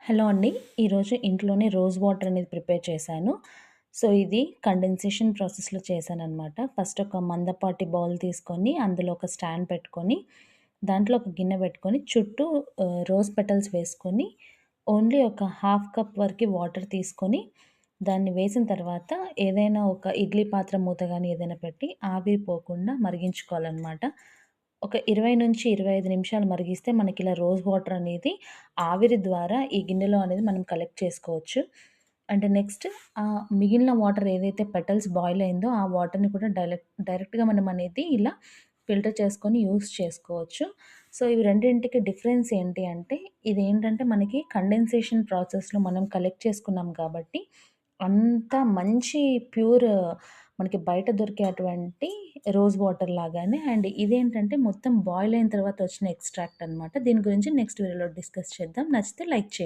Hello అండి. ఈరోజు ఇంట్లోనే రోజ్ వాటర్ అనేది ప్రిపేర్ చేశాను. సో, ఇది కండెన్సేషన్ ప్రాసెస్‌లో చేశాననమాట. ఫస్ట్ ఒక మందపాటి బౌల్ తీసుకొని, అందులో ఒక స్టాండ్ పెట్టుకొని, దాంట్లో ఒక గిన్నె పెట్టుకొని, చుట్టూ రోజ్ పెటల్స్ వేసుకొని, ఓన్లీ ఒక హాఫ్ కప్ వరకి వాటర్ తీసుకొని, దాన్ని వేసిన తర్వాత ఏదైనా ఒక ఇడ్లీ పాత్ర మూత గాని ఏదైనా పెట్టి ఆవిరి పోకుండా మరిగించుకోవాలనమాట. ఒక 20-25 నిమిషాలు మరిగిస్తే మనకిలా రోజ్ వాటర్ అనేది ఆవిరి ద్వారా ఈ గిన్నెలో అనేది మనం కలెక్ట్ చేసుకోవచ్చు. అంటే నెక్స్ట్ మిగిలిన వాటర్ ఏదైతే పెటల్స్ బాయిల్ అయిందో ఆ వాటర్‌ని కూడా డైరెక్ట్‌గా మనం అనేది ఇలా ఫిల్టర్ చేసుకొని యూజ్ చేసుకోవచ్చు. సో, ఇవి రెండింటికి డిఫరెన్స్ ఏంటి అంటే ఇదేంటంటే మనకి కండెన్సేషన్ ప్రాసెస్‌లో మనం కలెక్ట్ చేసుకున్నాం కాబట్టి అంత మంచి ప్యూర్ మనకి బయట దొరికే అటువంటి రోజ్ వాటర్ లాగానే అండ్ ఇదేంటంటే మొత్తం బాయిల్ అయిన తర్వాత వచ్చిన ఎక్స్‌ట్రాక్ట్ అనమాట. దీని గురించి నెక్స్ట్ వీడియోలో డిస్కస్ చేద్దాం. నచ్చితే లైక్ చేయండి.